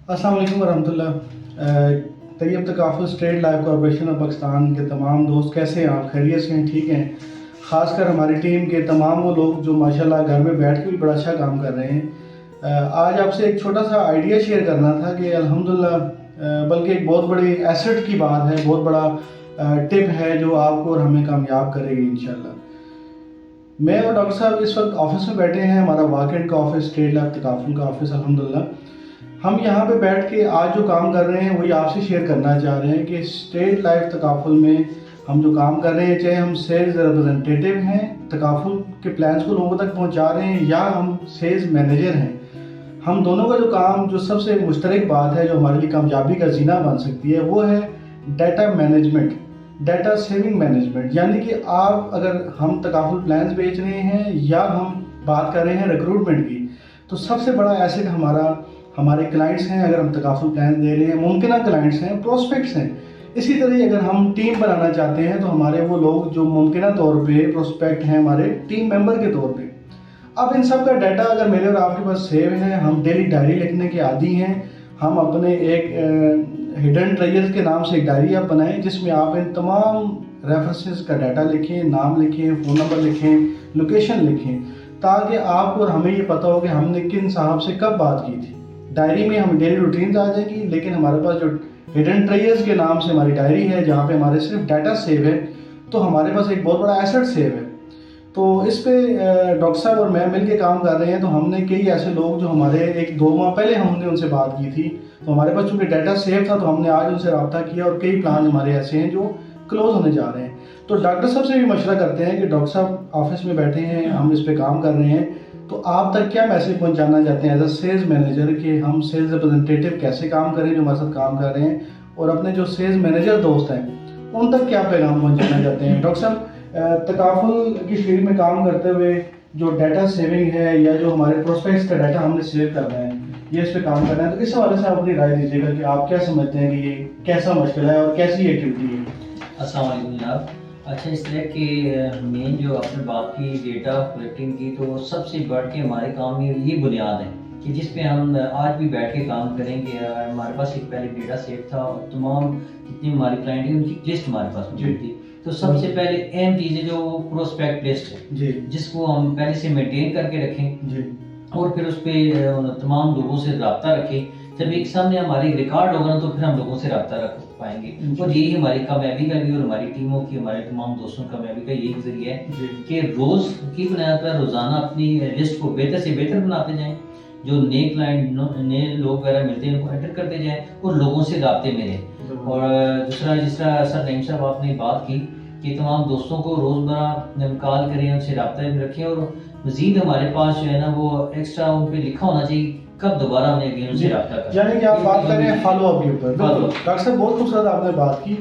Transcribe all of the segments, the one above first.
अस्सलाम वालेकुम वरहमतुल्लाह। Taiyab Takaful state life corporation of Pakistan के तमाम दोस्त कैसे हैं आप? खैरियत से हैं? ठीक हैं? ख़ासकर हमारी टीम के तमाम वो लोग जो माशाल्लाह घर में बैठ के भी बड़ा अच्छा काम कर रहे हैं। आज आपसे एक छोटा सा आइडिया शेयर करना था कि अल्हम्दुलिल्लाह, बल्कि एक बहुत बड़ी एसेट की बात है, बहुत बड़ा टिप है जो आपको और हमें कामयाब करेगी इंशाल्लाह। मैं और डॉक्टर साहब इस वक्त ऑफिस में बैठे हैं, हमारा वाकेंड का ऑफिस, स्ट्रेट लाइफ तकाफुल का ऑफिस अल्हम्दुलिल्लाह। हम यहाँ पे बैठ के आज जो काम कर रहे हैं वही आपसे शेयर करना चाह रहे हैं कि स्ट्रेट लाइफ तकाफुल में हम जो काम कर रहे हैं, चाहे हम सेल्स रिप्रेजेंटेटिव हैं, तकाफुल के प्लान्स को लोगों तक पहुँचा रहे हैं, या हम सेल्स मैनेजर हैं, हम दोनों का जो काम, जो सबसे मुश्तरक बात है जो हमारे लिए कामयाबी का जीना बन सकती है, वो है data management, data saving management. यानी कि आप, अगर हम तकाफुल प्लान्स बेच रहे हैं या हम बात कर रहे हैं रिक्रूटमेंट की, तो सबसे बड़ा एसेट हमारे क्लाइंट्स हैं। अगर हम तकाफुल प्लान दे रहे हैं, मुमकिन क्लाइंट्स हैं, प्रोस्पेक्ट्स हैं। इसी तरह अगर हम टीम बनाना चाहते हैं तो हमारे वो लोग जो मुमकिन तौर पे प्रोस्पेक्ट हैं, हमारे टीम मेंबर के तौर पे। अब इन सब का डाटा अगर मेरे और आपके पास सेव है, हम डेली डायरी लिखने के आदी हैं, हम अपने एक हिडन ट्रेजर्स के नाम से एक डायरी आप बनाएं जिसमें आप इन तमाम रेफरेंसेस का डाटा लिखें, नाम लिखें, फ़ोन नंबर लिखें, लोकेशन लिखें, ताकि आपको और हमें ये पता हो कि हमने किन साहब से कब बात की थी। डायरी में हम डेली रूटीन आ जाएगी, लेकिन हमारे पास जो हिडन ट्रेजर्स के नाम से हमारी डायरी है, जहाँ पे हमारे सिर्फ डाटा सेव है, तो हमारे पास एक बहुत बड़ा एसेट सेव है। तो इस पे डॉक्टर साहब और मैं मिल के काम कर रहे हैं। तो हमने कई ऐसे लोग जो हमारे 1-2 माह पहले हमने उनसे बात की थी, तो हमारे पास चूँकि डाटा सेव था, तो हमने आज उनसे रब्ता किया और कई प्लान हमारे ऐसे हैं जो क्लोज होने जा रहे हैं। तो डॉक्टर साहब से भी मशवरा करते हैं कि डॉक्टर साहब ऑफिस में बैठे हैं, हम इस पे काम कर रहे हैं, तो आप तक क्या मैसेज पहुंचाना चाहते हैं एज अ सेल्स मैनेजर कि हम सेल्स रिप्रेजेंटेटिव कैसे काम करें जो हमारे साथ काम कर रहे हैं, और अपने जो सेल्स मैनेजर दोस्त हैं उन तक क्या पैगाम पहुंचाना चाहते हैं? डॉक्टर साहब, तकाफुल की फील्ड में काम करते हुए जो डाटा सेविंग है या जो हमारे प्रोस्पेक्ट्स का डाटा हमने सेव करना है, ये इस पे काम करना है, तो इस हवाले से आप अपनी राय दीजिएगा कि आप क्या समझते हैं कि ये कैसा मशगला है और कैसी एक्टिविटी है? अस्सलाम वालेकुम जनाब। अच्छा, इस तरह के मेन जो आपने बात की डेटा कलेक्टिंग की, तो सबसे बढ़ के हमारे काम में ये बुनियाद है कि जिस पे हम आज भी बैठ के काम करेंगे। हमारे पास एक पहले डेटा सेट था और तमाम जितनी हमारी क्लाइंट है उनकी लिस्ट हमारे पास मौजूद थी। तो सबसे पहले अहम चीज़ है जो प्रोस्पेक्ट लिस्ट है, जिसको हम पहले से मेंटेन करके रखें और फिर उस पर तमाम लोगों से रब्ता रखें। जब एक सामने हमारी रिकॉर्ड होगा ना, तो फिर हम लोगों से रब्ता रख पाएंगे। और यही हमारी कामयाबी का भी और हमारी टीमों की, हमारे तमाम दोस्तों की कामयाबी का यही जरिया है कि रोज़ की बुनियाद पर रोज़ाना अपनी लिस्ट को बेहतर से बेहतर बनाते जाएं। जो नए क्लाइंट, नए लोग वगैरह मिलते हैं उनको एंटर करते जाएं और लोगों से रब्ते में रहें। और दूसरा, जिस तरह सर नईम साहब आपने बात की कि तमाम दोस्तों को रोज़मर्रा कॉल करें, उनसे रब्ते में रखें, और मज़ीद हमारे पास जो है ना वो एक्स्ट्रा उन पर लिखा होना चाहिए कब दोबारा हमने अगेन उनसे रब्ता करें। यानी कि आप बात कर रहे हैं फॉलो अप के ऊपर। डॉक्टर साहब, बहुत खूबसूरत आपने बात की।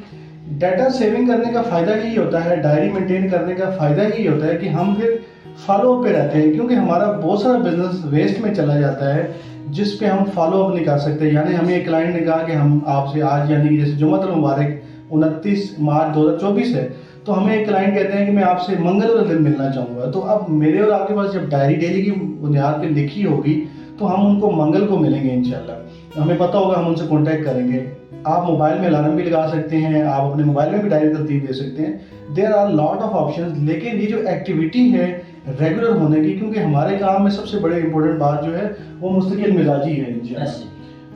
डाटा सेविंग करने का फ़ायदा यही होता है, डायरी मेंटेन करने का फ़ायदा यही होता है कि हम फिर फॉलो अप पे रहते हैं, क्योंकि हमारा बहुत सारा बिजनेस वेस्ट में चला जाता है जिस पे हम फॉलो अप नहीं कर सकते। यानी हमें एक क्लाइंट ने कहा कि हम आपसे आज, यानी कि जैसे जुम्मतुल मुबारक 29 मार्च 2024 है, तो हमें एक क्लाइंट कहते हैं कि मैं आपसे मंगलवार दिन मिलना चाहूँगा। तो अब मेरे और आपके पास जब डायरी डेली की बुनियाद पर लिखी होगी, तो हम उनको मंगल को मिलेंगे इंशाल्लाह। हमें पता होगा, हम उनसे कांटेक्ट करेंगे। आप मोबाइल में अलार्म भी लगा सकते हैं, आप अपने मोबाइल में भी डायरी तरतीब दे सकते हैं। There are lot of options. लेकिन ये जो एक्टिविटी है रेगुलर होने की, क्योंकि हमारे काम में सबसे बड़ी इंपॉर्टेंट बात जो है वो मुस्तकिल मिजाजी है इंशाल्लाह।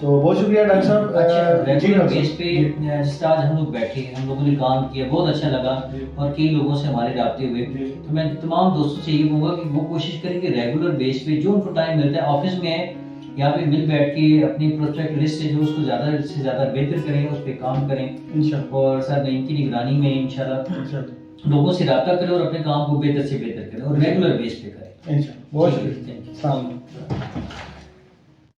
तो बहुत शुक्रिया डॉक्टर साहब। रेगुलर बेस पे जिस आज हम लोग बैठे, हम लोगों ने काम किया, बहुत अच्छा लगा और कई लोगों से हमारे राब्ते हुए। तो मैं तमाम दोस्तों से ये कहूँगा कि वो कोशिश करें कि रेगुलर बेस पे जो उनको टाइम मिलता है, ऑफिस में है यहाँ पे मिल बैठ के अपनी प्रोस्पेक्ट लिस्ट है जो उसको ज़्यादा से ज़्यादा बेहतर करें, उस पर काम करें इंशाल्लाह। और सर इनकी निगरानी में इंशाल्लाह लोगों से रब्ता करें और अपने काम को बेहतर से बेहतर करें और रेगुलर बेस पे करें। बहुत शुक्रिया।